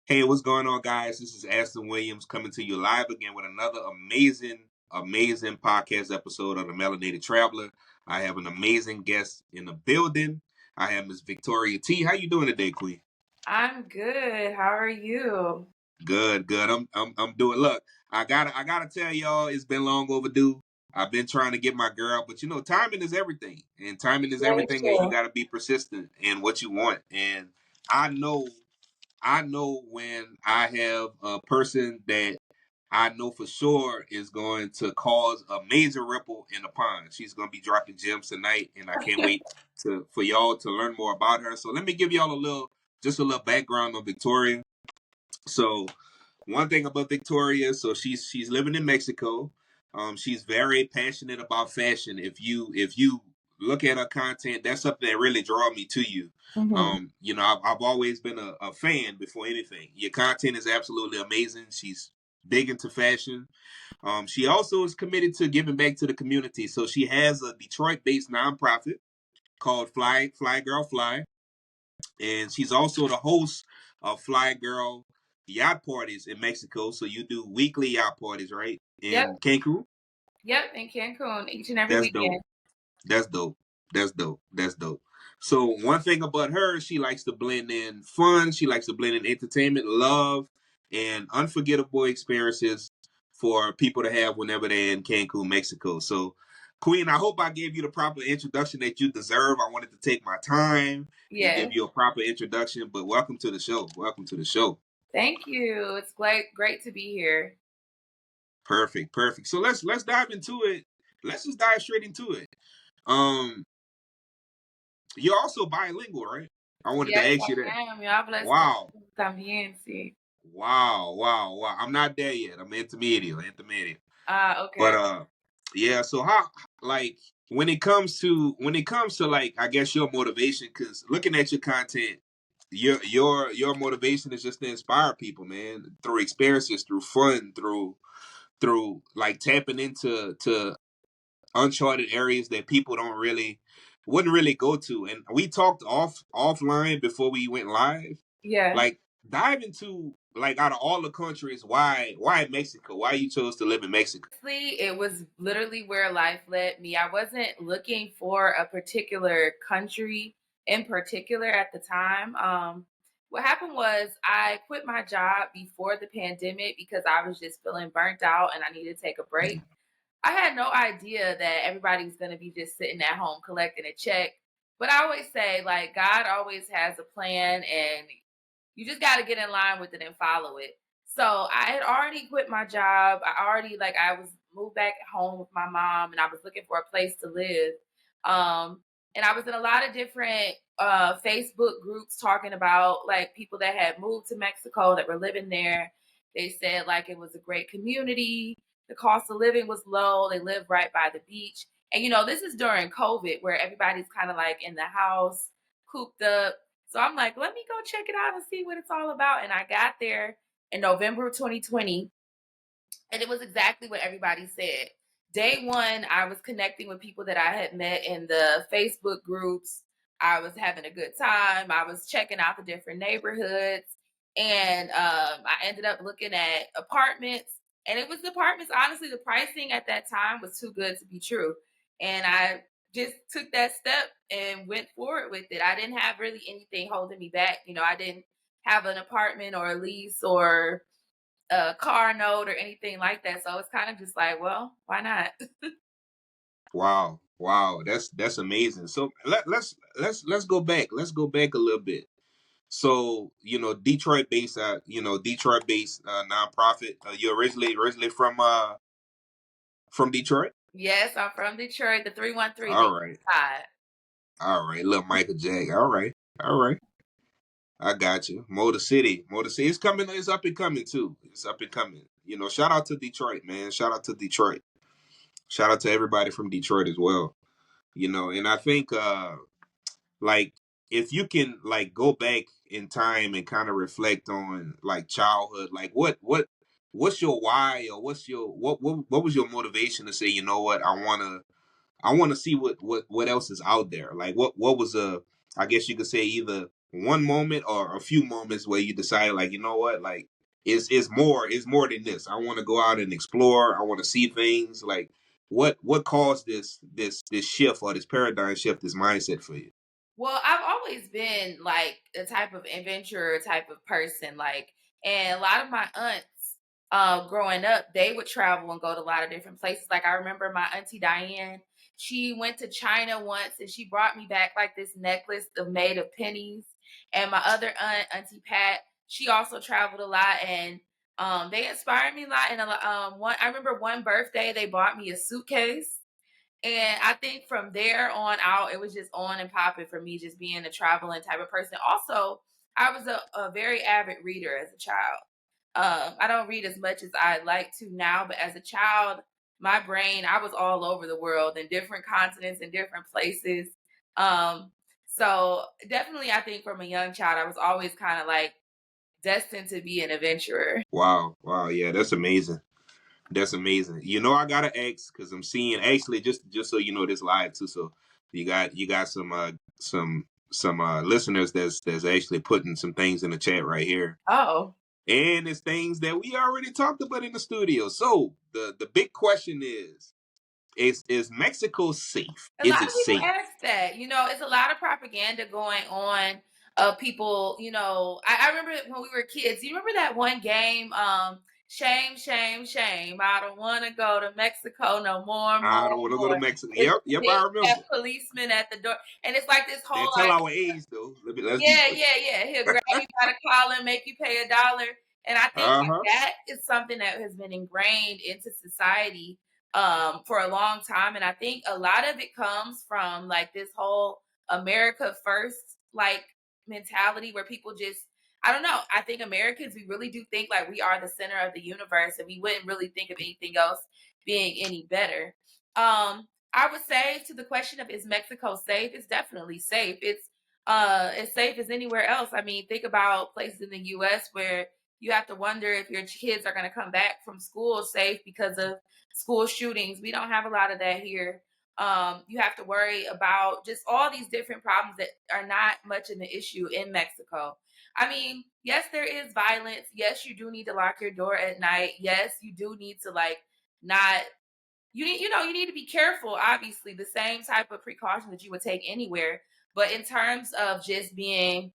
Hey, what's going on, guys? This is Aston Williams coming to you live again with another amazing podcast episode of the Melanated Traveler. I have an amazing guest in the building. I have Miss Victoria T. How you doing today, Queen? I'm good. How are you? Good, good. I'm doing. Look, I gotta tell y'all, it's been long overdue. I've been trying to get my girl, but timing is everything, and timing is Very everything, and you true. gotta be persistent in what you want. And I know I know when I have a person that I know for sure is going to cause a major ripple in the pond. She's going to be dropping gems tonight, and I can't wait for y'all to learn more about her. So let me give y'all just a little background on Victoria. So one thing about Victoria, so she's living in Mexico. She's very passionate about fashion. If you look at her content, that's something that really draw me to you. hmm I've always been a fan before anything. Your content is absolutely amazing. She's big into fashion. She also is committed to giving back to the community. So she has a Detroit-based nonprofit called Flyy Girl Fly, and she's also the host of Flyy Girl Yacht Parties in Mexico. So you do weekly yacht parties, right? Yep, In Cancun. yep, in Cancun each and every That's dope. weekend. That's dope. That's dope. That's dope. So one thing about her, she likes to blend in fun. She likes to blend in entertainment, love, and unforgettable experiences for people to have whenever they're in Cancun, Mexico. So, Queen, I hope I gave you the proper introduction that you deserve. I wanted to take my time and give Yes, you a proper introduction, but welcome to the show. Welcome to the show. thank you. It's great to be here. Perfect, perfect. So let's dive into it. Let's just dive straight into it. Um, you're also bilingual, right? I wanted to Yes, ask you that. I am. Yo hablo Wow. español también, sí. Wow. I'm not there yet. I'm intermediate. But Okay. yeah, so how, like, when it comes to like, I guess your motivation, cuz looking at your content, your motivation is just to inspire people, man, through experiences, through fun, through like tapping into uncharted areas that people don't really wouldn't really go to. And we talked offline before we went live. Yeah. Like, dive into, like, out of all the countries, why Mexico? Why you chose to live in Mexico? Honestly, it was literally where life led me. I wasn't looking for a particular country in particular at the time. What happened was I quit my job before the pandemic because I was just feeling burnt out and I needed to take a break. I had no idea that everybody's going to be just sitting at home collecting a check. But I always say, like, God always has a plan and you just got to get in line with it and follow it. So I had already quit my job. I was moved back home with my mom and I was looking for a place to live. And I was in a lot of different Facebook groups talking about like people that had moved to Mexico that were living there. They said like it was a great community. The cost of living was low. They lived right by the beach. And this is during COVID where everybody's kind of like in the house, cooped up. So I'm like, let me go check it out and see what it's all about. And I got there in November of 2020, and it was exactly what everybody said. Day one, I was connecting with people that I had met in the Facebook groups. I was having a good time. I was checking out the different neighborhoods. And I ended up looking at apartments. And it was apartments, honestly, the pricing at that time was too good to be true. And I just took that step and went forward with it. I didn't have really anything holding me back. I didn't have an apartment or a lease or a car note or anything like that. So it's kind of just like, well, why not? Wow, that's amazing. So let's go back. Let's go back a little bit. So Detroit based nonprofit. You're originally from Detroit. Yes, I'm from Detroit, the 313, the All east right, side. all right. Little Michael Jack. All right. I got you. Motor City. It's coming. It's up and coming too. It's up and coming. Shout out to Detroit, man. Shout out to Detroit. Shout out to everybody from Detroit as well. And I think like, if you can, like, go back in time and kind of reflect on like childhood, like what's your why, or what was your motivation to say, you know what, I wanna see what else is out there. Like, what was I guess you could say, either one moment or a few moments where you decide, like, you know what, like, it's more than this. I want to go out and explore. I want to see things. Like, what caused this shift, or this paradigm shift, this mindset for you? Well, I've always been like a type of adventurer type of person, like, and a lot of my aunts, growing up, they would travel and go to a lot of different places. Like I remember my auntie Diane, she went to China once and she brought me back like this necklace of made of pennies. And my other aunt, Auntie Pat, she also traveled a lot and they inspired me a lot. And one, I remember one birthday they bought me a suitcase, and I think from there on out, it was just on and popping for me, just being a traveling type of person. Also, I was a very avid reader as a child. I don't read as much as I like to now, but as a child, my brain, I was all over the world in different continents and different places. Um, so definitely, I think from a young child, I was always kind of like destined to be an adventurer. Wow, wow, yeah, that's amazing. That's amazing. You know, I gotta ask because I'm seeing, actually, just so you know, this live too. So you got some listeners that's actually putting some things in the chat right here, Oh. and it's things that we already talked about in the studio. So the big question is Mexico safe? A lot Is it of people safe? ask that. It's a lot of propaganda going on of people, I remember when we were kids. You remember that one game, Shame, Shame, Shame. I don't want to go to Mexico no more, I more, don't want to go to more. Mexico. It's Yep, yep, big I fat remember. policeman at the door. And it's like this They whole tell our age though. Let's be yeah, clear. yeah, yeah. He'll grab you by the collar and make you pay $1. And I think Uh huh. that is something that has been ingrained into society for a long time. And I think a lot of it comes from like this whole America first like mentality where people just I don't know. I think Americans, we really do think like we are the center of the universe and we wouldn't really think of anything else being any better. I would say to the question of is Mexico safe? It's definitely safe. It's as safe as anywhere else. I mean, think about places in the US where you have to wonder if your kids are going to come back from school safe because of school shootings. We don't have a lot of that here. You have to worry about just all these different problems that are not much of an issue in Mexico. I mean, yes, there is violence. Yes, you do need to lock your door at night. Yes, you do need to like not you need to be careful, obviously, the same type of precaution that you would take anywhere. But in terms of just being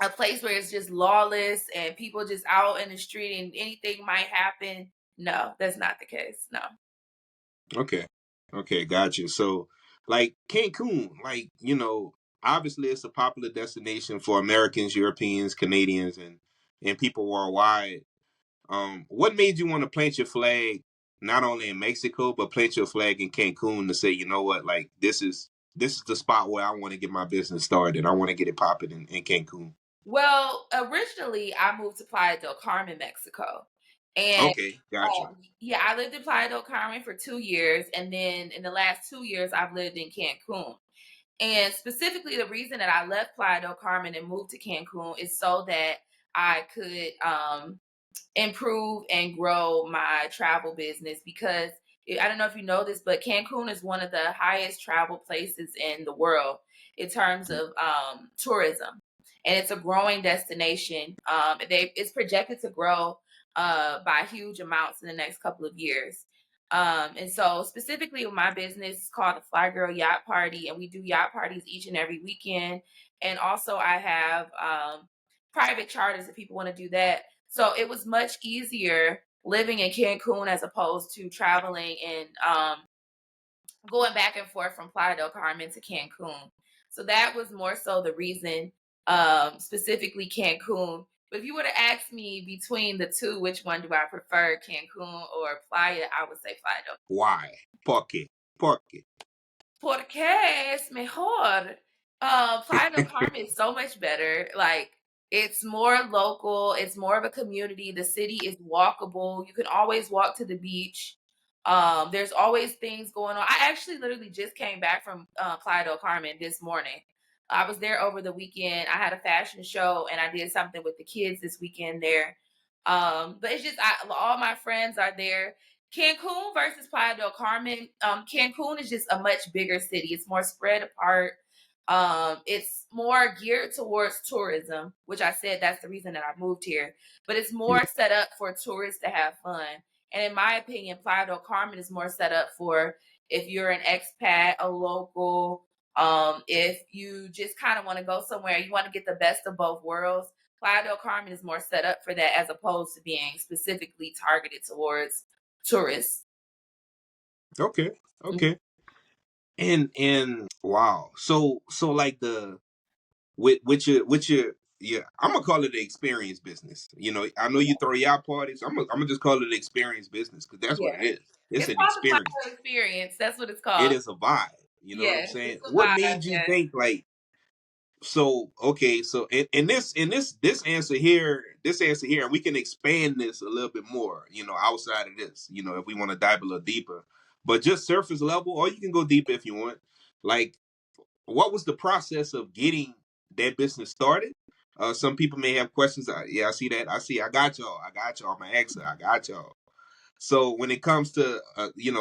a place where it's just lawless and people just out in the street and anything might happen, no, that's not the case. No. Okay. Okay, got you. So, like Cancun, like, obviously it's a popular destination for Americans, Europeans, Canadians, and people worldwide. What made you want to plant your flag not only in Mexico but plant your flag in Cancun to say, you know what, like this is the spot where I want to get my business started. I want to get it popping in Cancun. Well, originally I moved to Playa del Carmen, Mexico. And Okay, got you. yeah, I lived in Playa del Carmen for 2 years. And then in the last 2 years, I've lived in Cancun. And specifically, the reason that I left Playa del Carmen and moved to Cancun is so that I could improve and grow my travel business because I don't know if you know this, but Cancun is one of the highest travel places in the world in terms of tourism, and it's a growing destination. It's projected to grow by huge amounts in the next couple of years. And so, specifically, with my business, it's called the Flyy Girl Yacht Party, and we do yacht parties each and every weekend. And also, I have private charters if people want to do that. So it was much easier living in Cancun as opposed to traveling and going back and forth from Playa del Carmen to Cancun. So that was more so the reason, specifically Cancun. But if you were to ask me between the two, which one do I prefer, Cancun or Playa, I would say Playa del Why? Porque. Porque. Porque es mejor. Playa del Carmen is so much better. Like it's more local. It's more of a community. The city is walkable. You can always walk to the beach. There's always things going on. I actually literally just came back from Playa del Carmen this morning. I was there over the weekend. I had a fashion show and I did something with the kids this weekend there. But it's just all my friends are there. Cancun versus Playa del Carmen. Cancun is just a much bigger city. It's more spread apart. It's more geared towards tourism, which I said that's the reason that I moved here. But it's Yeah. more set up for tourists to have fun. And in my opinion, Playa del Carmen is more set up for if you're an expat, a local, if you just kind of want to go somewhere, you want to get the best of both worlds. Playa del Carmen is more set up for that as opposed to being specifically targeted towards tourists. Okay. Mhm. Okay. And wow. So like the with your yeah, I'm gonna call it the experience business. You know, I know you throw yacht parties. I'm gonna just call it the experience business because that's what Yeah. it is. It's It's an called the experience. Playa experience. That's what it's It called. is a vibe. You know what I'm Yes, saying? it's a What vibe. made you Yes. think like so? Okay, so in this answer here, and we can expand this a little bit more. You know, outside of this. You know, if we want to dive a little deeper, but just surface level, or you can go deeper if you want. Like, what was the process of getting that business started? Some people may have questions. Yeah, I see that. I got y'all. I got y'all. My ex. I got y'all. So when it comes to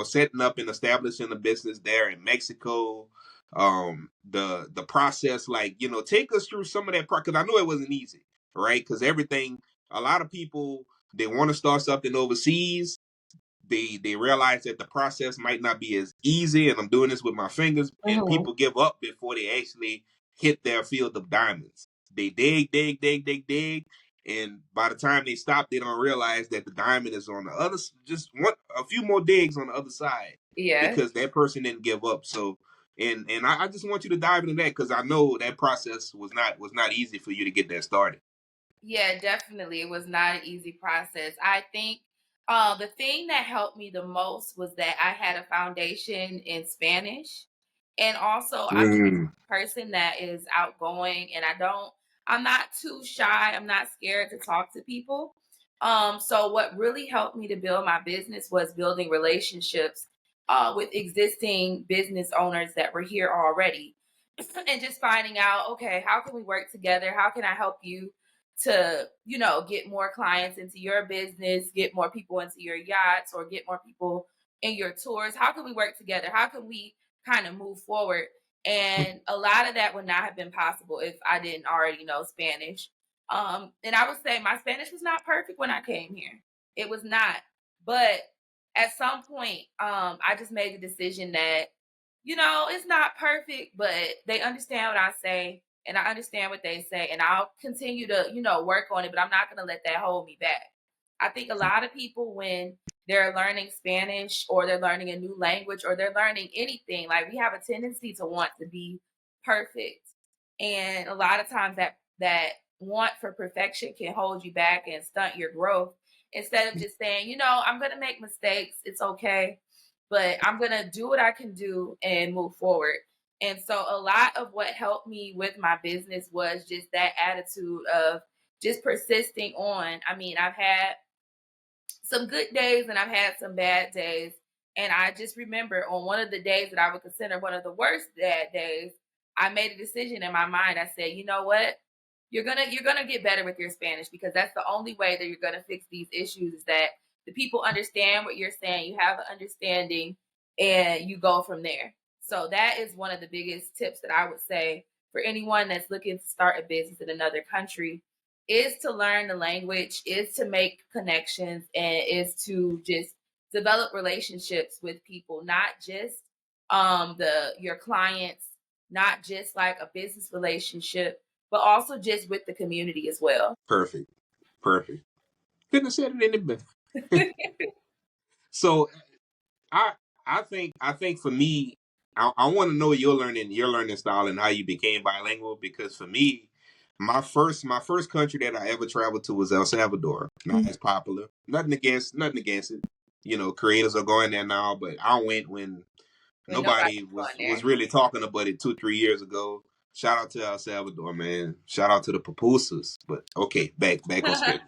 setting up and establishing a business there in Mexico, the process, like take us through some of that part because I know it wasn't easy, right? Because a lot of people they want to start something overseas, they realize that the process might not be as easy, and I'm doing this with my fingers, and Mhm. people give up before they actually hit their field of diamonds. They dig, and by the time they stop, they don't realize that the diamond is on the other, just one a few more digs on the other side Yes. because that person didn't give up. So, and I just want you to dive into that because I know that process was not easy for you to get that started. Yeah, definitely. It was not an easy process. I think the thing that helped me the most was that I had a foundation in Spanish. And also, I'm Mm, a person that is outgoing and I'm not too shy. I'm not scared to talk to people. So, what really helped me to build my business was building relationships with existing business owners that were here already and just finding out, okay, how can we work together? How can I help you to, get more clients into your business, get more people into your yachts, or get more people in your tours? How can we work together? How can we kind of move forward? And a lot of that would not have been possible if I didn't already know Spanish. And I would say my Spanish was not perfect when I came here. It was not. But at some point, I just made the decision that it's not perfect, but they understand what I say and I understand what they say. And I'll continue to, work on it, but I'm not going to let that hold me back. I think a lot of people, when they're learning Spanish or they're learning a new language or they're learning anything, like we have a tendency to want to be perfect. And a lot of times that want for perfection can hold you back and stunt your growth instead of just saying, I'm going to make mistakes. It's okay, but I'm going to do what I can do and move forward. And so a lot of what helped me with my business was just that attitude of just persisting on. I mean, I've had some good days and I've had some bad days. And I just remember on one of the days that I would consider one of the worst bad days, I made a decision in my mind. I said, you know what? You're gonna get better with your Spanish because that's the only way that you're gonna fix these issues is that the people understand what you're saying, you have an understanding, and you go from there. So that is one of the biggest tips that I would say for anyone that's looking to start a business in another country is to learn the language, is to make connections, and is to just develop relationships with people, not just the your clients, not just like a business relationship, but also just with the community as well. perfect, perfect. Couldn't have said it any better. So I I think for me, I want to know your learning style and how you became bilingual because for me, my first country that I ever traveled to was El Salvador. Not as popular. Nothing against it. You know, creators are going there now, but I went when When nobody nobody's was going was there. really talking about it 2-3 years ago. Shout out to El Salvador, man. Shout out to the pupusas. But okay, back on schedule.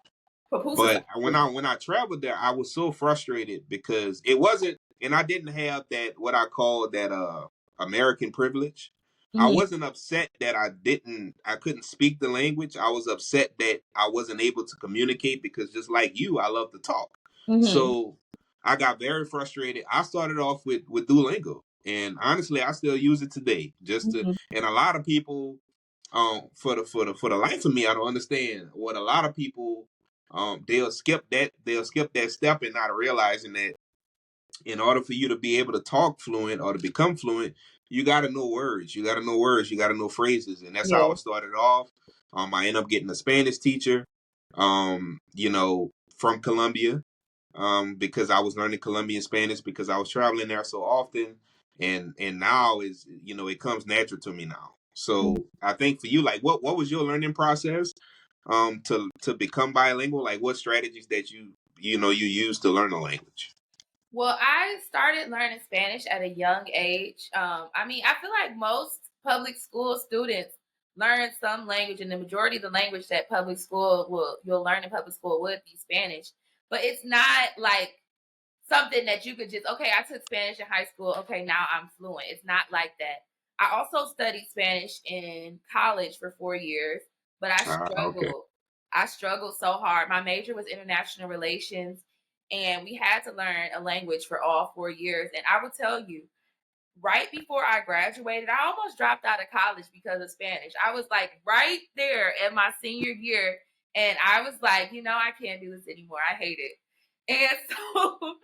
Pupusas But are when I traveled there, I was so frustrated because it wasn't, and I didn't have that what I call that American privilege. I good. wasn't upset that I couldn't speak the language. I was upset that I wasn't able to communicate because just like you, I love to talk. Hmm. So I got very frustrated. I started off with Duolingo. and honestly, I still use it today. Just to, Mhm. and a lot of people, for the life of me, I don't understand what a lot of people, they'll skip that step and not realizing that in order for you to be able to talk fluent or to become fluent, you got to know words. You got to know words. You got to know phrases, and that's how Yeah. I started off. I ended up getting a Spanish teacher, from Colombia, because I was learning Colombian Spanish because I was traveling there so often, and now is it comes natural to me now. Mhm. So I think for you, like, what was your learning process, to become bilingual? Like, what strategies that you use to learn a language? Well, I started learning Spanish at a young age. I mean, I feel like most public school students learn some language, and the majority of the language that you'll learn in public school would be Spanish. But it's not like something that you could just, okay, I took Spanish in high school. Okay, now I'm fluent. It's not like that. I also studied Spanish in college for 4 years, but I Okay. struggled. I struggled so hard. My major was international relations, and we had to learn a language for all 4 years. And I would tell you, right before I graduated, I almost dropped out of college because of Spanish. I was like right there at my senior year, and I was like, I can't do this anymore. I hate it. And so,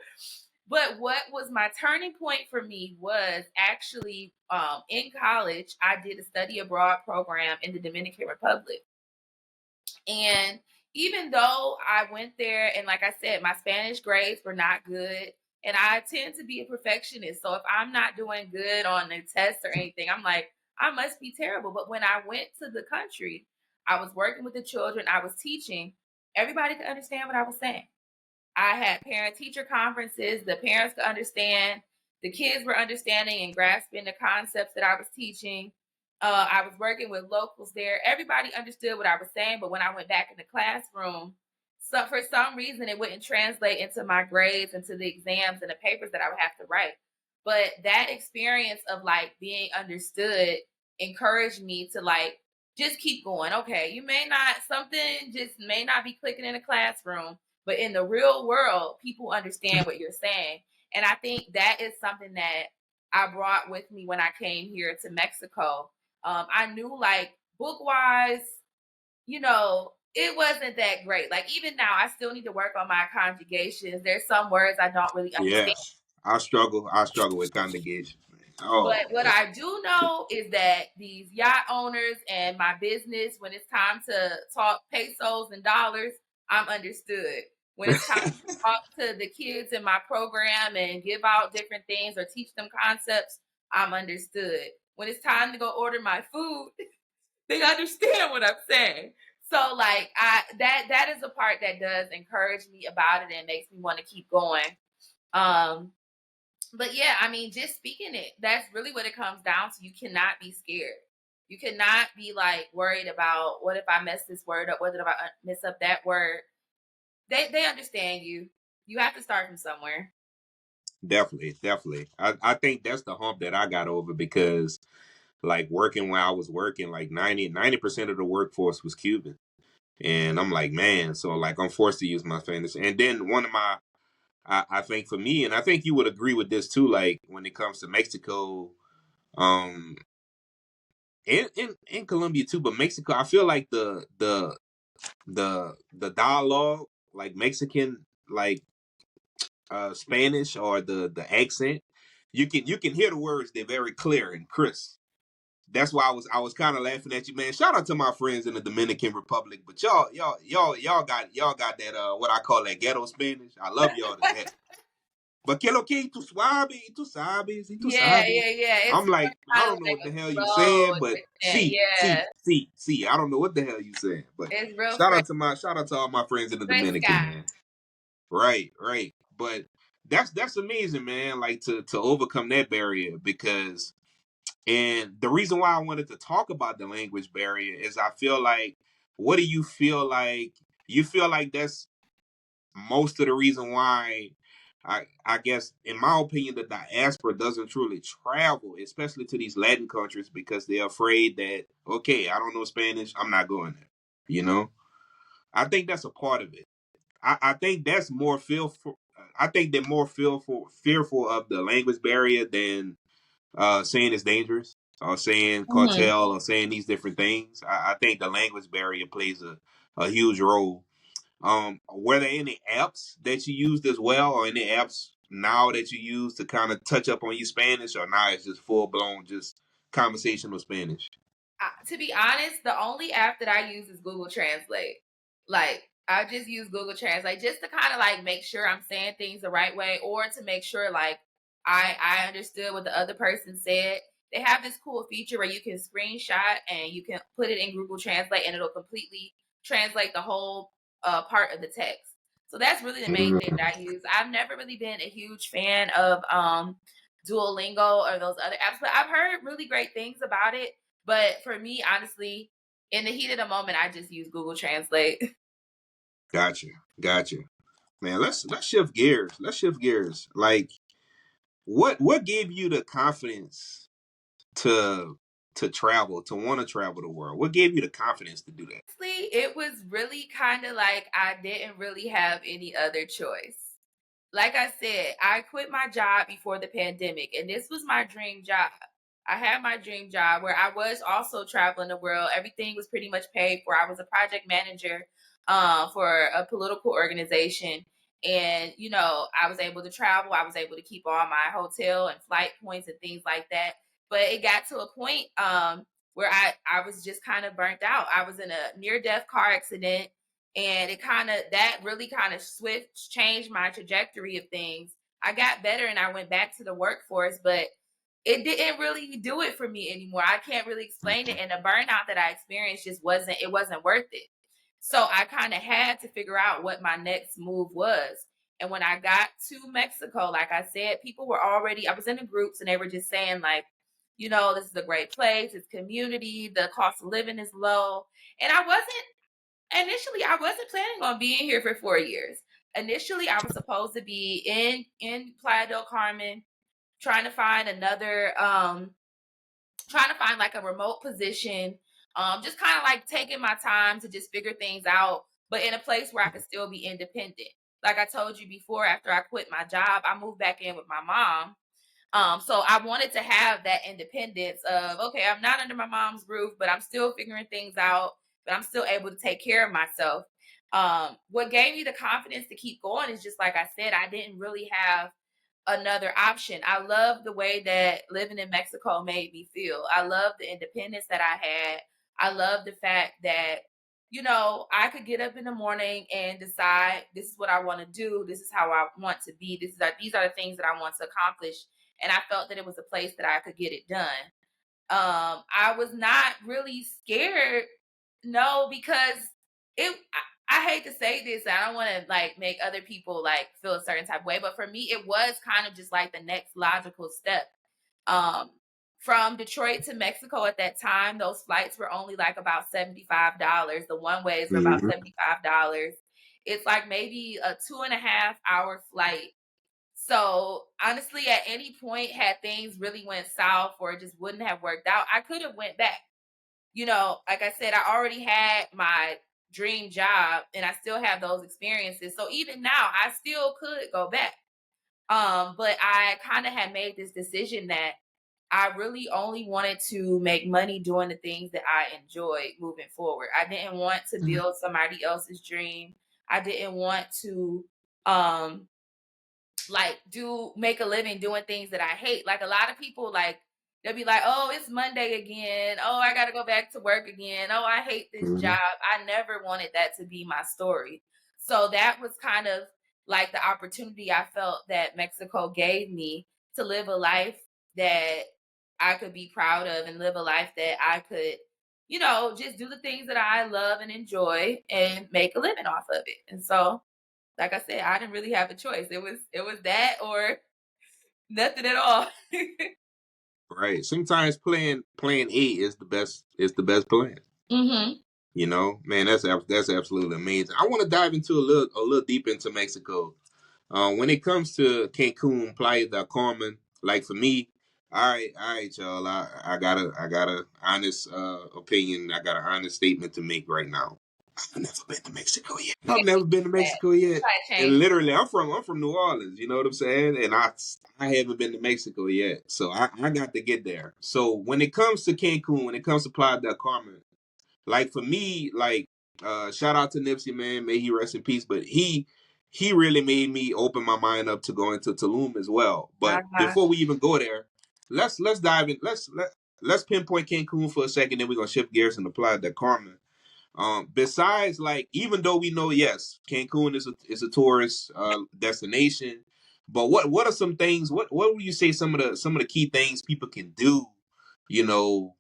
but what was my turning point for me was actually in college, I did a study abroad program in the Dominican Republic. And even though I went there, and like I said, my Spanish grades were not good, and I tend to be a perfectionist. So if I'm not doing good on the test or anything, I'm like, I must be terrible. But when I went to the country, I was working with the children, I was teaching, everybody could understand what I was saying. I had parent teacher conferences. The parents could understand. The kids were understanding and grasping the concepts that I was teaching. I was working with locals there. Everybody understood what I was saying, but when I went back in the classroom, so for some reason it wouldn't translate into my grades, into the exams and the papers that I would have to write. But that experience of like being understood encouraged me to like just keep going. Okay, you may not, something just may not be clicking in the classroom, but in the real world, people understand what you're saying. And I think that is something that I brought with me when I came here to Mexico. I knew like book wise, it wasn't that great. Like even now, I still need to work on my conjugations. There's some words I don't really understand. Yes, I struggle with conjugation, man. But Oh, what I do know is that these yacht owners and my business, when it's time to talk pesos and dollars, I'm understood. When it's time to talk to the kids in my program and give out different things or teach them concepts, I'm understood. When it's time to go order my food, they understand what I'm saying. So like that is a part that does encourage me about it and makes me want to keep going. Um but yeah, I mean, just speaking it, that's really what it comes down to. You cannot be scared. You cannot be like worried about what if I mess this word up, what if I mess up that word. They understand you. You have to start from somewhere. definitely, definitely. I think that's the hump that I got over because, like, working where I was working, like 90% of the workforce was Cuban. And I'm like, man, so like I'm forced to use my Spanish. And then one of my, I think for me, and I think you would agree with this too, like when it comes to Mexico, um, and Colombia too, but Mexico, I feel like the dialogue, like Mexican, like Spanish or the accent, you can hear the words. They're very clear and crisp. That's why I was kind of laughing at you, man. Shout out to my friends in the Dominican Republic, but y'all got that what I call that ghetto Spanish. I love y'all to death. But que lo que tú suave, y tú sabes, y tú Yeah, sabes. yeah, yeah. It's I'm more like, I kind of don't know like what a the hell you slow saying, but accent. Yeah, see. I don't know what the hell you saying, but it's real shout out to all my friends in the Dominican, fresca. man. Right, right. But that's amazing, man. Like to overcome that barrier because, and the reason why I wanted to talk about the language barrier is I feel like, what do you feel like? You feel like that's most of the reason why I guess in my opinion the diaspora doesn't truly travel, especially to these Latin countries, because they're afraid that, okay, I don't know Spanish, I'm not going there. You know? I think that's a part of it. I think that's more fearful. I think they're more fearful of the language barrier than saying it's dangerous, or saying Mhm. cartel, or saying these different things. I think the language barrier plays a huge role. Were there any apps that you used as well, or any apps now that you use to kind of touch up on your Spanish, or now it's just full blown just conversational Spanish? To be honest, the only app that I use is Google Translate. Like, I just use Google Translate just to kind of like make sure I'm saying things the right way, or to make sure like I understood what the other person said. They have this cool feature where you can screenshot and you can put it in Google Translate and it'll completely translate the whole part of the text. So that's really the main thing that I use. I've never really been a huge fan of Duolingo or those other apps, but I've heard really great things about it. But for me, honestly, in the heat of the moment, I just use Google Translate. Gotcha, gotcha. Man, let's shift gears. Let's shift gears. Like, what gave you the confidence to travel, to want to travel the world? What gave you the confidence to do that? Honestly, it was really kind of like I didn't really have any other choice. Like I said, I quit my job before the pandemic, and this was my dream job. I had my dream job where I was also traveling the world. Everything was pretty much paid for. I was a project manager for a political organization. And, I was able to travel. I was able to keep all my hotel and flight points and things like that. But it got to a point where I was just kind of burnt out. I was in a near death car accident, and that really kind of swift changed my trajectory of things. I got better and I went back to the workforce, but it didn't really do it for me anymore. I can't really explain it, and the burnout that I experienced just wasn't worth it. So I kind of had to figure out what my next move was. And when I got to Mexico, like I said, people were already, I was in the groups and they were just saying like, this is a great place, it's community, the cost of living is low. And I wasn't planning on being here for 4 years. Initially, I was supposed to be in Playa del Carmen, trying to find trying to find like a remote position, just kind of like taking my time to just figure things out, but in a place where I could still be independent. Like I told you before, after I quit my job, I moved back in with my mom. So I wanted to have that independence of, okay, I'm not under my mom's roof, but I'm still figuring things out, but I'm still able to take care of myself. What gave me the confidence to keep going is just like I said, I didn't really have another option. I love the way that living in Mexico made me feel. I love the independence that I had. I love the fact that, I could get up in the morning and decide this is what I want to do. This is how I want to be. These are the things that I want to accomplish. And I felt that it was a place that I could get it done. I was not really scared, no, because I hate to say this, I don't want to like make other people like feel a certain type of way, but for me, it was kind of just like the next logical step. Um, from Detroit to Mexico at that time, those flights were only like about $75. The one ways were about Mm-hmm. $75. It's like maybe a 2.5 hour flight. So honestly, at any point, had things really went south or it just wouldn't have worked out, I could have went back. Like I said, I already had my dream job and I still have those experiences. So even now, I still could go back. But I kind of had made this decision that I really only wanted to make money doing the things that I enjoyed moving forward. I didn't want to build somebody else's dream. I didn't want to um like do make a living doing things that I hate. Like a lot of people like they'll be like, "Oh, it's Monday again. Oh, I got to go back to work again. Oh, I hate this Mm-hmm. job." I never wanted that to be my story. So that was kind of like the opportunity I felt that Mexico gave me to live a life that I could be proud of and live a life that I could, just do the things that I love and enjoy and make a living off of it. And so like I said, I didn't really have a choice. It was that or nothing at all. Right. Sometimes plan A is the best plan. Mhm. Man, that's absolutely amazing. I want to dive into a little deep into Mexico. When it comes to Cancun, Playa del Carmen, like for me, all right, y'all. I got a honest opinion. I got an honest statement to make right now. I've never been to Mexico I've Yeah, never been to that. Mexico yet. Try to And change. literally, I'm from New Orleans. You know what I'm saying? And I haven't been to Mexico yet, so I got to get there. So when it comes to Cancun, when it comes to Playa del Carmen, like for me, like shout out to Nipsey, man, may he rest in peace. But he really made me open my mind up to going to Tulum as well. My But gosh. before we even go there, let's dive in. Let's pinpoint Cancun for a second. Then we're gonna shift gears into Playa del Carmen. Besides, like, even though we know, yes, Cancun is a tourist destination, but what are some things? What would you say some of the key things people can do? You know,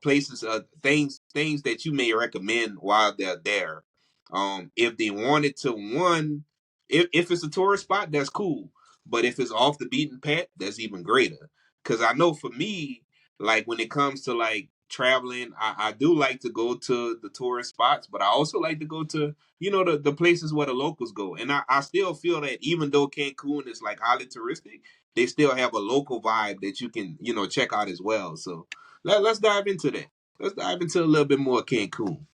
places, things that you may recommend while they're there. If they wanted to, one, if it's a tourist spot, that's cool. But if it's off the beaten path, that's even greater. Because I know for me, like when it comes to like traveling, I do like to go to the tourist spots, but I also like to go to, the places where the locals go. And I still feel that even though Cancun is like highly touristic, they still have a local vibe that you can, check out as well. So let's dive into that. Let's dive into a little bit more Cancun.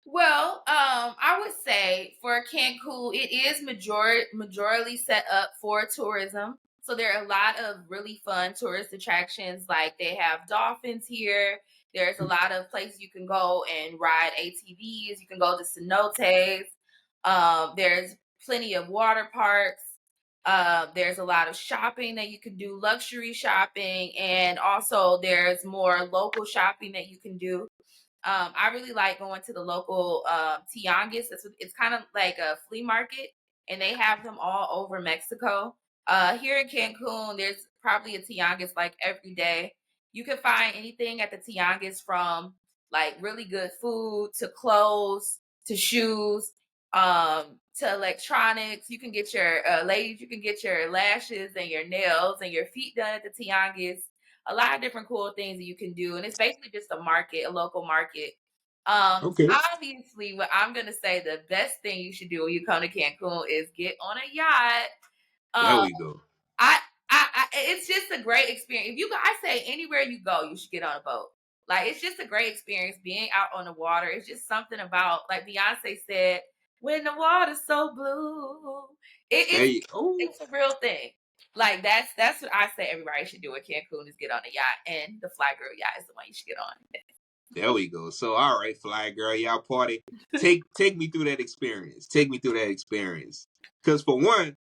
Well, I would say for Cancun, it is majorly set up for tourism. So there are a lot of really fun tourist attractions. Like they have dolphins here. There's a lot of places you can go and ride ATVs. You can go to cenotes. There's plenty of water parks. There's a lot of shopping that you can do, luxury shopping, and also there's more local shopping that you can do. I really like going to the local tianguis. It's kind of like a flea market, and they have them all over Mexico. Here in Cancun, there's probably a tianguis like every day. You can find anything at the tianguis from like really good food to clothes to shoes to electronics. You can get your ladies, you can get your lashes and your nails and your feet done at the tianguis. A lot of different cool things that you can do, and it's basically just a market, a local market. Okay, Obviously, what I'm gonna say the best thing you should do when you come to Cancun is get on a yacht. there Um, we go. I, it's just a great experience. If you, I say anywhere you go, you should get on a boat. Like it's just a great experience being out on the water. It's just something about, like Beyonce said, "When the water's so blue." There It's you. Oh, it's a real thing. Like that's what I say. Everybody should do at Cancun is get on a yacht, and the Fly Girl yacht is the one you should get on. there we go. So all right, Fly Girl, y'all party. Take me through that experience. Take me through that experience. Because for one,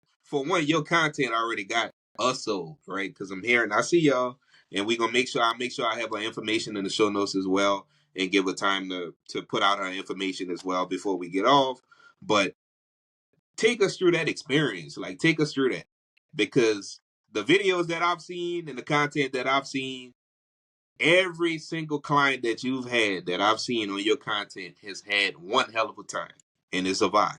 your content already got us sold, right? Because I'm hearing, I see y'all, and we gonna make sure I have our information in the show notes as well, and give her time to put out our information as well before we get off. But take us through that experience. Like take us through that because the videos that I've seen and the content that I've seen, every single client that you've had that I've seen on your content has had one hell of a time, and it's a vibe.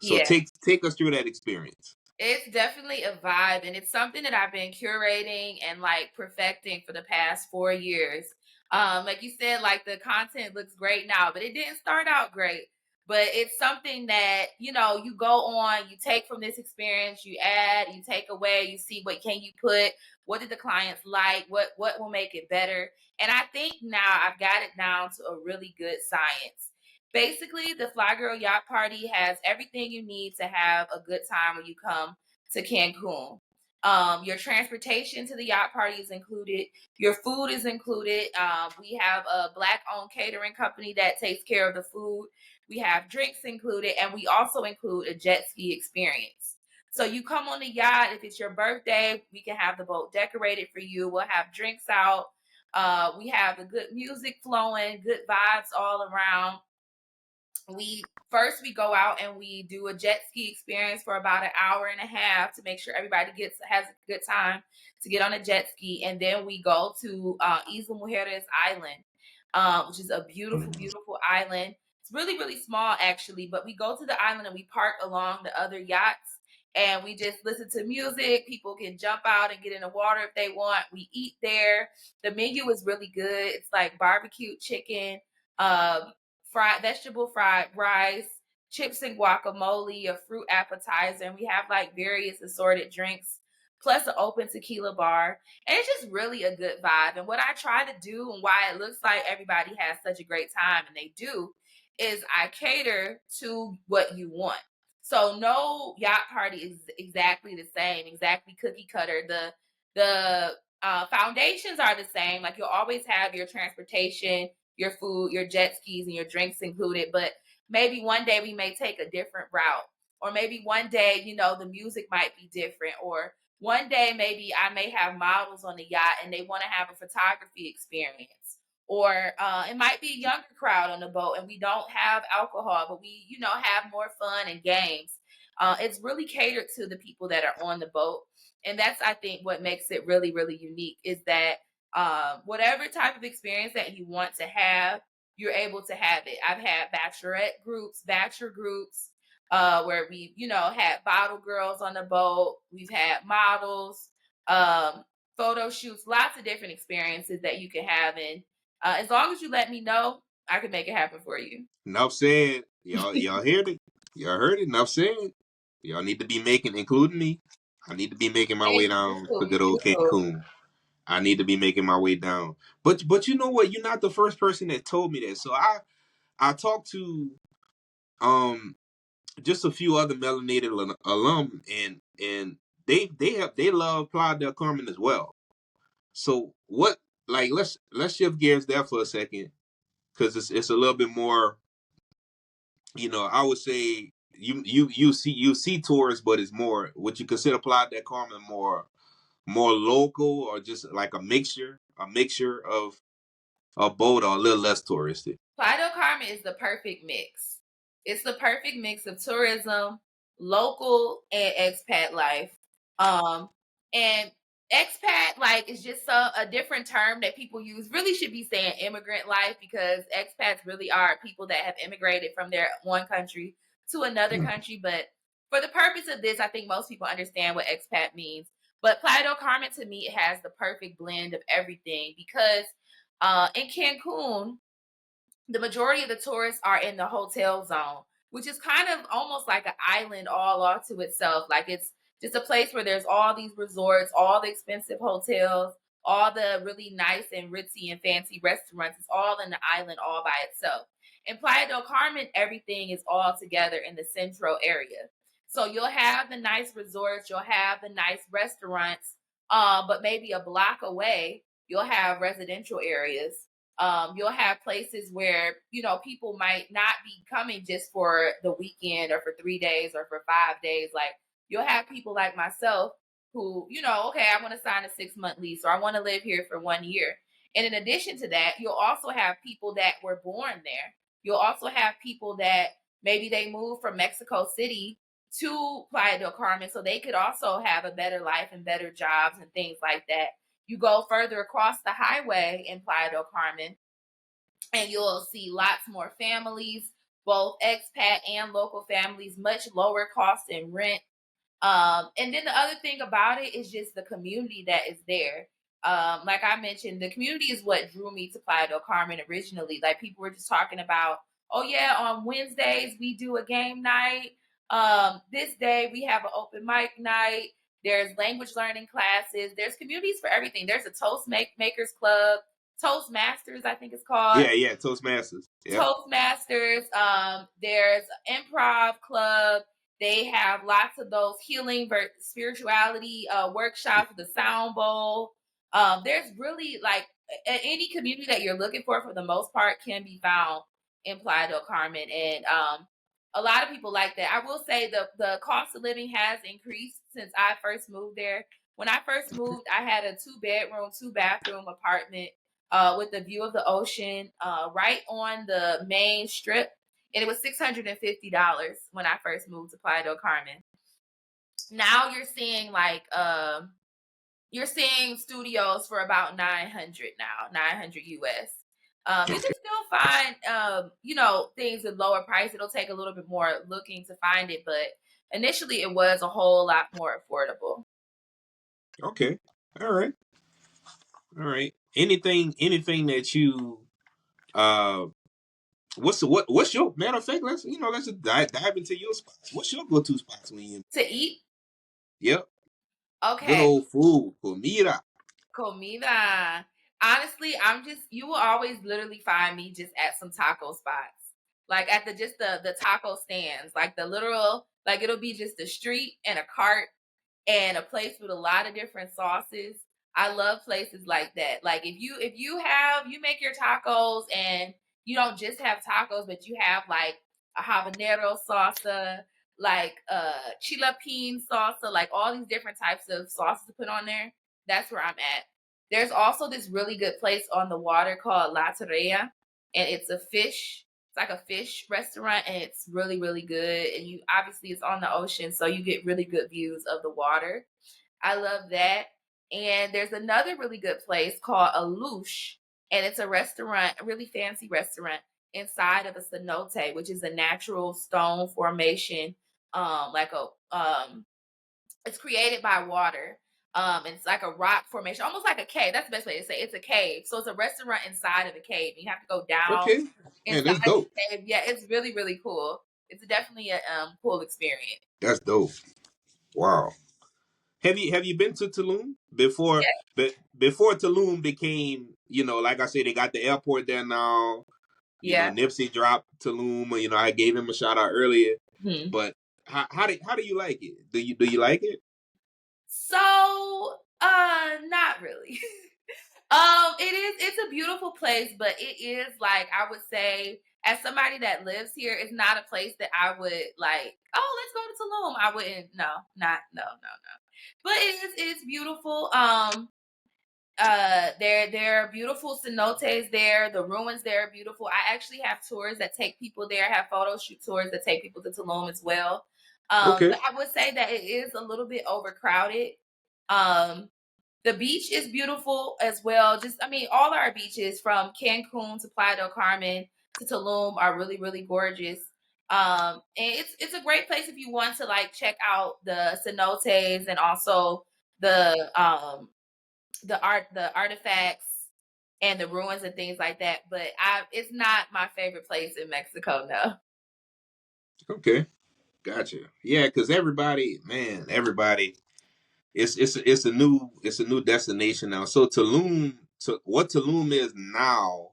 So Yeah. take us through that experience. It's definitely a vibe, and it's something that I've been curating and like perfecting for the past 4 years. Like you said, like the content looks great now, but it didn't start out great. But it's something that you go on, you take from this experience, you add, you take away, you see what can you put, what did the clients like, what will make it better. And I think now I've got it down to a really good science. Basically, the Fly Girl Yacht Party has everything you need to have a good time when you come to Cancun. Your transportation to the yacht party is included. Your food is included. We have a black-owned catering company that takes care of the food. We have drinks included, and we also include a jet ski experience. So you come on the yacht. If it's your birthday, we can have the boat decorated for you. We'll have drinks out. We have the good music flowing, good vibes all around. We go out and we do a jet ski experience for about an hour and a half to make sure everybody has a good time to get on a jet ski, and then we go to Isla Mujeres Island, which is a beautiful, beautiful island. It's really, really small actually, but we go to the island and we park along the other yachts. And we just listen to music. People can jump out and get in the water if they want. We eat there. The menu is really good. It's like barbecue chicken, um, fried rice, chips and guacamole, a fruit appetizer, and we have like various assorted drinks, plus an open tequila bar. And it's just really a good vibe. And what I try to do and why it looks like everybody has such a great time, and they do, is I cater to what you want. So no yacht party is exactly the same, exactly cookie cutter. The foundations are the same. Like you'll always have your transportation, your food, your jet skis, and your drinks included. But maybe one day we may take a different route, or maybe one day, the music might be different, or one day maybe I may have models on the yacht and they want to have a photography experience, or it might be a younger crowd on the boat and we don't have alcohol, but we have more fun and games. It's really catered to the people that are on the boat, and that's, I think, what makes it really, really unique, is that whatever type of experience that you want to have, you're able to have it. I've had bachelorette groups, bachelor groups, where we had bottle girls on the boat, we've had models, um, photo shoots, lots of different experiences that you can have. And as long as you let me know, I can make it happen for you. Enough said. Y'all heard it. Y'all heard it. Enough said. Y'all need to be making, including me. I need to be making my way And down to you good old do. Cancun. I need to be making my way down. But you know what? You're not the first person that told me that. So I talked to um just a few other melanated alum, and they love Playa del Carmen as well. So what? Like let's shift gears there for a second, because it's a little bit more. I would say you see tourists, but it's more. Would you consider Playa del Carmen more local, or just like a mixture of a boat, or a little less touristy? Playa del Carmen is the perfect mix. It's the perfect mix of tourism, local, and expat life. Um, and expat, like, is just a different term that people use. Really should be saying immigrant life, because expats really are people that have immigrated from their one country to another country. But for the purpose of this, I think most people understand what expat means. But Playa del Carmen, to me, it has the perfect blend of everything, because in Cancun, the majority of the tourists are in the hotel zone, which is kind of almost like an island all off to itself. Like, it's just a place where there's all these resorts, all the expensive hotels, all the really nice and ritzy and fancy restaurants. It's all in the island all by itself. In Playa del Carmen, everything is all together in the central area. So you'll have the nice resorts, you'll have the nice restaurants, but maybe a block away, you'll have residential areas. You'll have places where people might not be coming just for the weekend or for 3 days or for 5 days. Like, you'll have people like myself who, okay, I want to sign a 6 month lease, or I want to live here for 1 year. And in addition to that, you'll also have people that were born there. You'll also have people that maybe they moved from Mexico City to Playa del Carmen so they could also have a better life and better jobs and things like that. You go further across the highway in Playa del Carmen, and you'll see lots more families, both expat and local families, much lower cost in rent. And then the other thing about it is just the community that is there. Like I mentioned, the community is what drew me to Playa del Carmen originally. Like, people were just talking about, oh yeah, on Wednesdays we do a game night. This day we have an open mic night. There's language learning classes. There's communities for everything. There's a Makers Club, Toastmasters, I think it's called. Yeah, Toastmasters. Yep. Toastmasters. There's improv club. They have lots of those healing spirituality workshops, the sound bowl. There's really, like, any community that you're looking for the most part, can be found in Playa del Carmen. And a lot of people like that. I will say the cost of living has increased since I first moved there. When I first moved, I had a 2 bedroom, 2 bathroom apartment with a view of the ocean, right on the main strip, and it was $650 when I first moved to Playa del Carmen. Now you're seeing studios for about 900 now, 900 US. You can Okay. still find things at lower price. It'll take a little bit more looking to find it, but initially it was a whole lot more affordable. Okay. All right. All right. Anything that you uh what's your matter of fact, let's just dive into your spots. What's your go to spots when you? To eat, Yep. Good okay. old food. Comida. Comida. Honestly, you will always literally find me just at some taco spots. like at the taco stands, like the literal, like it'll be just a street and a cart and a place with a lot of different sauces. I love places like that. Like if you make your tacos and you don't just have tacos, but you have like a habanero salsa, like chilapin salsa, like all these different types of sauces to put on there. That's where I'm at. There's also this really good place on the water called La Torreya, and it's like a fish restaurant, and it's really, really good. And you obviously it's on the ocean, so you get really good views of the water. I love that. And there's another really good place called Alouche, and it's a restaurant, a really fancy restaurant inside of a cenote, which is a natural stone formation, like a it's created by water. And it's like a rock formation, almost like a cave. That's the best way to say it. It's a cave. So it's a restaurant inside of a cave. You have to go down Okay, man, inside that's dope. the cave. Yeah, it's really, really cool. It's definitely a cool experience. That's dope. Wow. Have you been to Tulum before? Yeah, But before Tulum became, like I said, they got the airport there now. yeah. Nipsey dropped Tulum. I gave him a shout out earlier. Mhm. But how do you like it? Do you like it? So, not really. It's a beautiful place, but it is like I would say, as somebody that lives here, it's not a place that I would like, oh, let's go to Tulum. I wouldn't, no, not, no, no, no. But it's beautiful. There are beautiful cenotes there. The ruins there are beautiful. I actually have tours that take people there. I have photo shoot tours that take people to Tulum as well. Okay. But I would say that it is a little bit overcrowded. Um, the beach is beautiful as well. Just, I mean, all our beaches from Cancun to Playa del Carmen to Tulum are really, really gorgeous. And it's a great place if you want to like check out the cenotes and also the artifacts and the ruins and things like that. But it's not my favorite place in Mexico. No. Okay. Gotcha. Yeah, because everybody, man, everybody, it's a new destination now. So what Tulum is now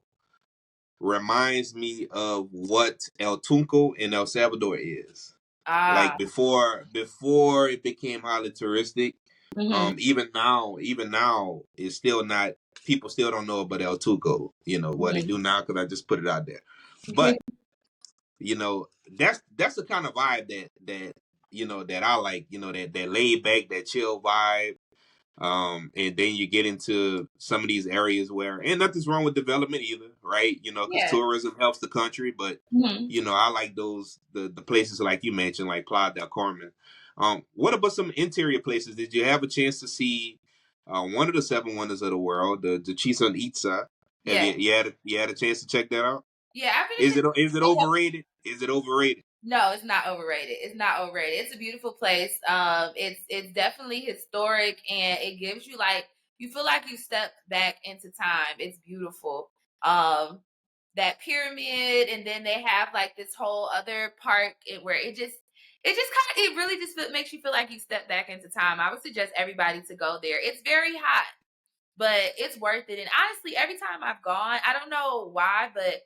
reminds me of what El Tunco in El Salvador is. Ah. Like before it became highly touristic. Hmm. Even now, it's still not. People still don't know about El Tunco. What they Hmm. do now because I just put it out there. But that's the kind of vibe that I like. That laid back, that chill vibe. And then you get into some of these areas where, and nothing's wrong with development either, right? Because Yeah. tourism helps the country, but Hmm. I like the places like you mentioned, like Playa del Carmen. What about some interior places? Did you have a chance to see one of the seven wonders of the world, the Chichen Itza? Have Yeah. you had a chance to check that out? Yeah. I've been Is to. it overrated? Is it overrated? No, it's not overrated. It's not overrated. It's a beautiful place. It's definitely historic, and it gives you like you feel like you stepped back into time. It's beautiful. That pyramid, and then they have like this whole other park where it just kind of it really just makes you feel like you stepped back into time. I would suggest everybody to go there. It's very hot, but it's worth it. And honestly, every time I've gone, I don't know why, but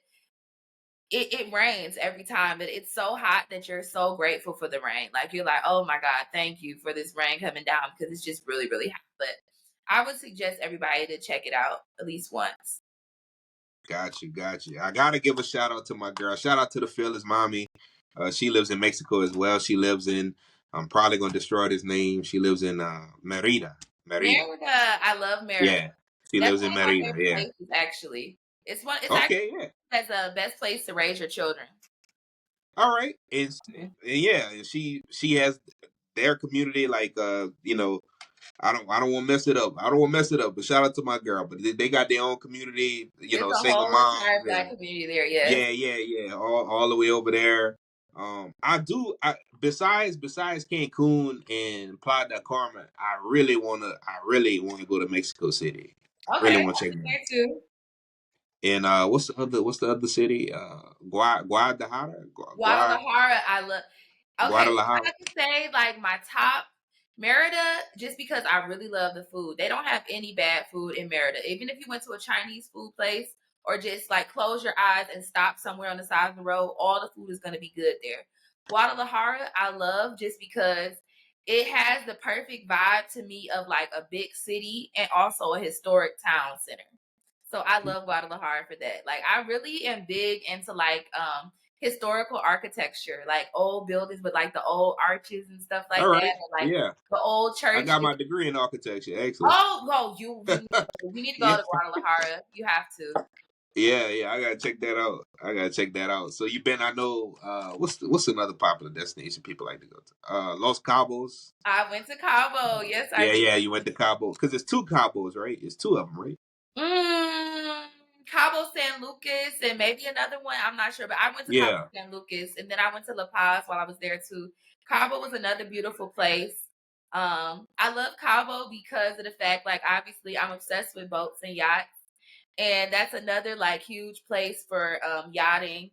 it rains every time, but it's so hot that you're so grateful for the rain. Like you're like, oh my God, thank you for this rain coming down because it's just really, really hot. But I would suggest everybody to check it out at least once. Got you. I gotta give a shout out to my girl. Shout out to the fearless mommy. She lives in Mexico as well. She lives in. I'm probably gonna destroy this name. She lives in Merida. Merida. Merida, I love Merida. Yeah, she That's lives one in of my Merida. favorite Yeah. places, actually. It's actually Okay. Yeah. that's the best place to raise your children. All right. Mhm. And yeah, and she has their community. Like I don't want to mess it up. I don't want to mess it up. But shout out to my girl. But they got their own community. It's a Single whole entire moms black and community there, yes. yeah. All the way over there. I do. Besides Cancun and Playa del Carmen, I really wanna go to Mexico City. Okay, Really I've want to check been it out. there too. And what's the other city? Guadalajara. Guadalajara, I love. Okay, if I Guadalajara. had to say like my top Merida, just because I really love the food. They don't have any bad food in Merida. Even if you went to a Chinese food place or just like close your eyes and stop somewhere on the side of the road, all the food is going to be good there. Guadalajara, I love just because it has the perfect vibe to me of like a big city and also a historic town center. So I love Guadalajara for that. Like I really am big into like historical architecture, like old buildings with like the old arches and stuff All like that, right. or like Yeah. the old I churches. got my degree in architecture, actually. Oh, no, you need to go Yeah. to Guadalajara. You have to. Yeah, yeah, I gotta check that out. I gotta check that out. So you've been, I know, what's another popular destination people like to go to? Los Cabos. I went to Cabo. Yes, I Yeah, did. yeah, you went to Cabo because it's two Cabos, right? It's two of them, right? Mm, Cabo San Lucas and maybe another one. I'm not sure, but I went to Cabo Yeah. San Lucas and then I went to La Paz while I was there too. Cabo was another beautiful place. I love Cabo because of the fact, like, obviously, I'm obsessed with boats and yachts, and that's another like huge place for yachting.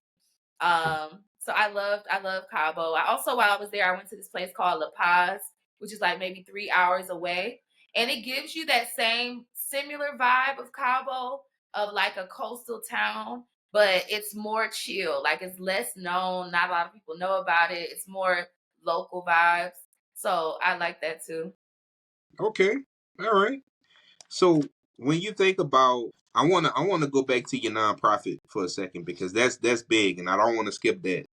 So I love Cabo. I also, while I was there, I went to this place called La Paz, which is like maybe 3 hours away. And it gives you that same similar vibe of Cabo, of like a coastal town, but it's more chill. Like it's less known. Not a lot of people know about it. It's more local vibes. So I like that too. Okay. All right. So when you think about, I wanna go back to your nonprofit for a second because that's big, and I don't want to skip that.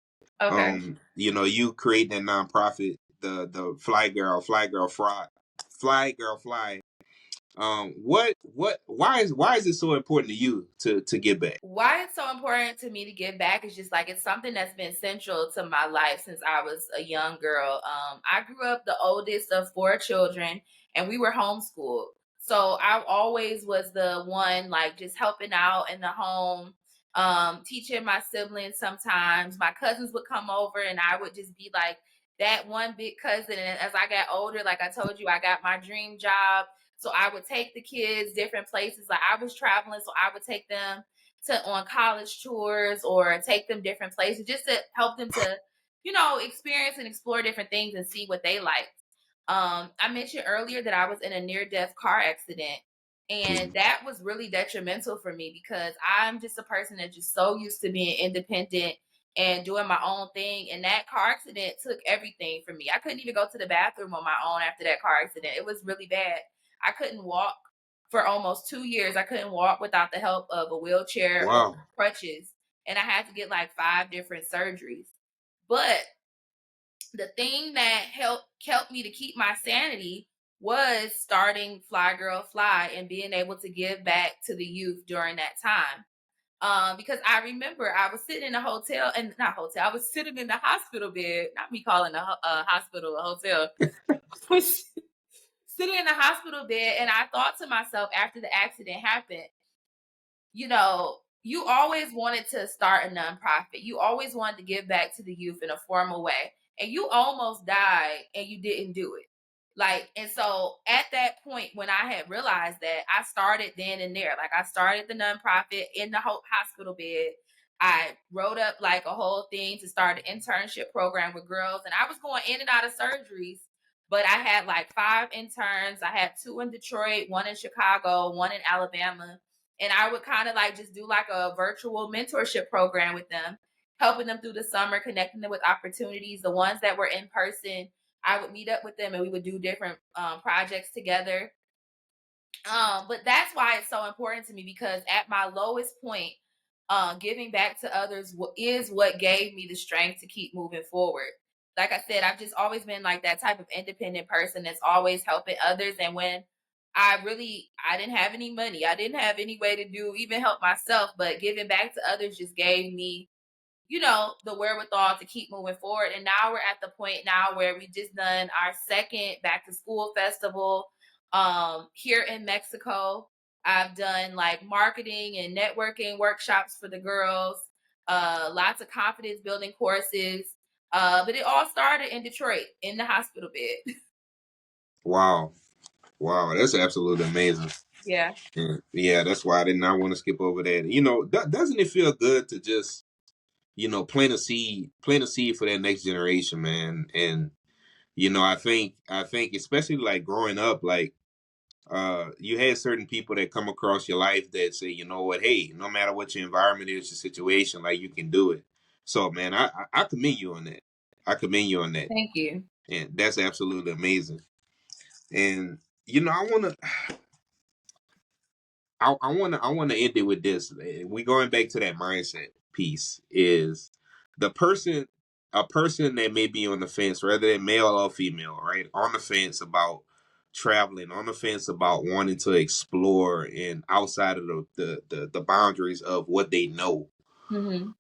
Okay. You create that nonprofit, the Fly Girl Fly. Why is it so important to you to give back? Why it's so important to me to give back is just like it's something that's been central to my life since I was a young girl. I grew up the oldest of four children, and we were homeschooled. So I always was the one like just helping out in the home, teaching my siblings. Sometimes my cousins would come over, and I would just be like that one big cousin. And as I got older, like I told you, I got my dream job, so I would take the kids different places. Like I was traveling, so I would take them to on college tours or take them different places just to help them to, experience and explore different things and see what they like. I mentioned earlier that I was in a near-death car accident, and Mhm. that was really detrimental for me because I'm just a person that's just so used to being independent and doing my own thing. And that car accident took everything from me. I couldn't even go to the bathroom on my own after that car accident. It was really bad. I couldn't walk for almost 2 years. I couldn't walk without the help of a wheelchair or Wow. crutches. And I had to get like 5 different surgeries. But the thing that helped me to keep my sanity was starting Flyy Girl Fly and being able to give back to the youth during that time. Because I remember I was sitting in a hotel and not hotel, I was sitting in the hospital bed, not me calling a hospital a hotel. I was sitting in the hospital bed and I thought to myself after the accident happened, you always wanted to start a nonprofit. You always wanted to give back to the youth in a formal way. And you almost died and you didn't do it. Like, and so at that point, when I had realized that, I started then and there. Like, I started the nonprofit in the hospital bed. I wrote up like a whole thing to start an internship program with girls. And I was going in and out of surgeries, but I had like 5 interns. I had 2 in Detroit, 1 in Chicago, 1 in Alabama, and I would kind of like just do like a virtual mentorship program with them, helping them through the summer, connecting them with opportunities. The ones that were in person, I would meet up with them and we would do different projects together. But that's why it's so important to me because at my lowest point, giving back to others is what gave me the strength to keep moving forward. Like I said, I've just always been like that type of independent person that's always helping others. And when I didn't have any money, I didn't have any way to do even help myself, but giving back to others just gave me the wherewithal to keep moving forward. And now we're at the point now where we just done our second back to school festival here in Mexico. I've done like marketing and networking workshops for the girls, lots of confidence building courses. But it all started in Detroit in the hospital bed. Wow. Wow. That's absolutely amazing. Yeah. Yeah, that's why I did not want to skip over that. Doesn't it feel good to just, plant a seed for that next generation, man? And I think especially like growing up, like you had certain people that come across your life that say, you know what, hey, no matter what your environment is, your situation, like you can do it. So, man, I commend you on that. I commend you on that, Thank you. and that's absolutely amazing. And you know, I wanna end it with this. We going back to that mindset piece. Is the person a person that may be on the fence, whether they're male or female, right? On the fence about traveling, on the fence about wanting to explore and outside of the boundaries of what they know. Hmm.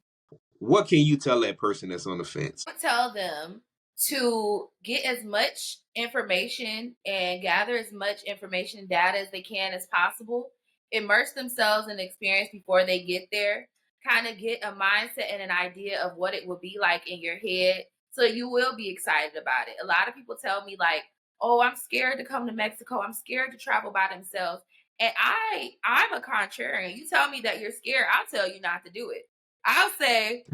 What can you tell that person that's on the fence? Tell them to get as much information and gather as much information data as they can as possible, immerse themselves in the experience before they get there, kind of get a mindset and an idea of what it will be like in your head, so you will be excited about it. A lot of people tell me like, oh, I'm scared to come to Mexico, I'm scared to travel by themselves. And I'm a contrarian. You tell me that you're scared, I'll tell you not to do it. I'll say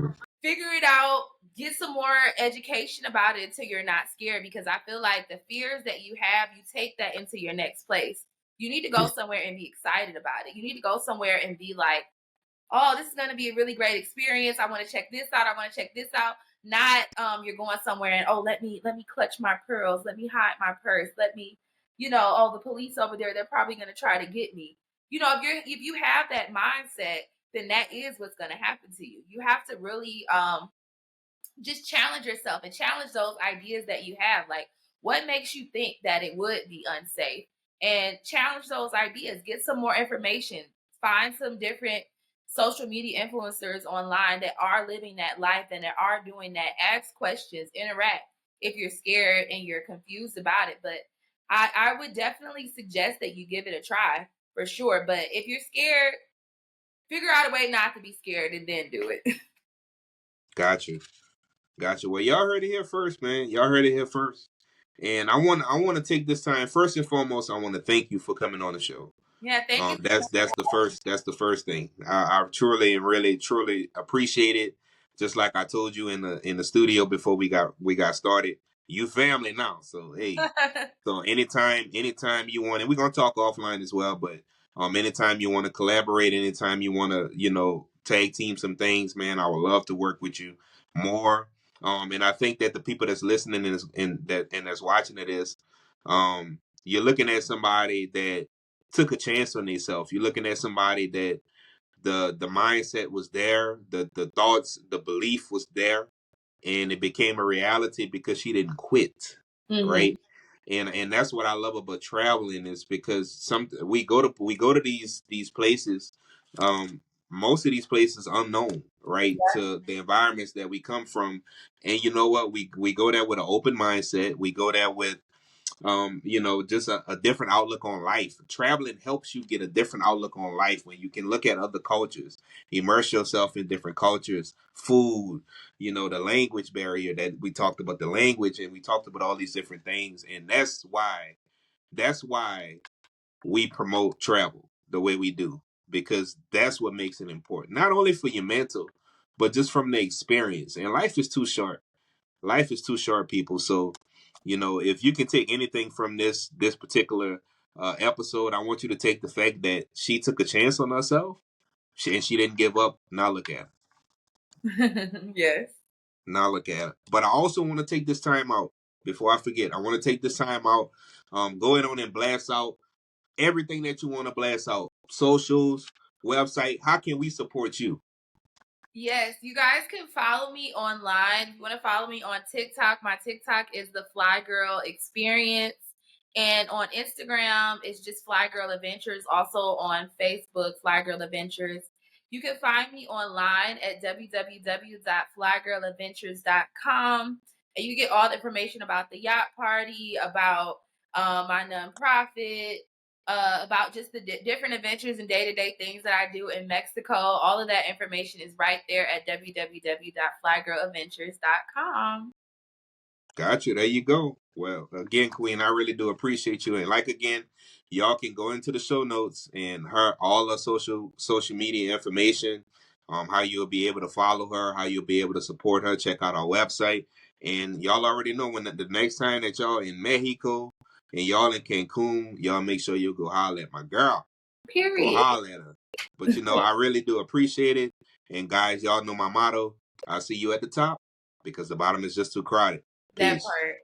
figure it out, get some more education about it until you're not scared. Because I feel like the fears that you have, you take that into your next place. You need to go somewhere and be excited about it. You need to go somewhere and be like, oh, this is going to be a really great experience. I want to check this out. I want to check this out. Not you're going somewhere and, oh, let me clutch my pearls. Let me hide my purse. Let me, oh, the police over there, they're probably going to try to get me. If you have that mindset, then that is what's going to happen to you. You have to really just challenge yourself and challenge those ideas that you have. Like, what makes you think that it would be unsafe? And challenge those ideas. Get some more information. Find some different social media influencers online that are living that life and that are doing that. Ask questions, interact if you're scared and you're confused about it. But I would definitely suggest that you give it a try for sure. But if you're scared, figure out a way not to be scared and then do it. Gotcha. Gotcha. Well, y'all heard it here first, man. Y'all heard it here first. And I want to take this time first and foremost. I want to thank you for coming on the show. Yeah, thank you. That's the first thing. I truly and really truly appreciate it. Just like I told you in the studio before we got started. You family now, so hey. So anytime you want, and we're gonna talk offline as well. But anytime you want to collaborate, anytime you want to tag team some things, man, I would love to work with you more. And I think that the people that's listening and that's watching it is, you're looking at somebody that took a chance on themselves. You're looking at somebody that the mindset was there, the thoughts, the belief was there, and it became a reality because she didn't quit, Hmm. right? And that's what I love about traveling is because we go to these places, um most of these places unknown, right, to the environments that we come from. And you know what, we go there with an open mindset. We go there with just a different outlook on life. Traveling helps you get a different outlook on life when you can look at other cultures, immerse yourself in different cultures, food, the language barrier that we talked about, the language, and we talked about all these different things. And that's why we promote travel the way we do, because that's what makes it important. Not only for your mental, but just from the experience. And life is too short. Life is too short, people. So, if you can take anything from this particular episode, I want you to take the fact that she took a chance on herself, and she didn't give up. Now look at her. Yes. Now look at her. But I also want to take this time out before I forget. I want to take this time out. Go ahead on and blast out everything that you want to blast out. Socials, website. How can we support you? Yes, you guys can follow me online. If you want to follow me on TikTok, my TikTok is the Flyy Girl Experience. And on Instagram, it's just Flyy Girl Adventures. Also on Facebook, Flyy Girl Adventures. You can find me online at www.flygirladventures.com. And you get all the information about the yacht party, about my nonprofit, about just the different adventures and day-to-day things that I do in Mexico. All of that information is right there at www.flygirladventures.com. Gotcha. There you go. Well, again, Queen, I really do appreciate you. And like again, y'all can go into the show notes and her all her social media information, how you'll be able to follow her, how you'll be able to support her. Check out our website. And y'all already know when the next time that y'all in Mexico, and y'all in Cancun, y'all make sure you go holler at my girl. Go Period. holler at her. But I really do appreciate it. And guys, y'all know my motto. I'll see you at the top because the bottom is just too crowded. That Peace. part.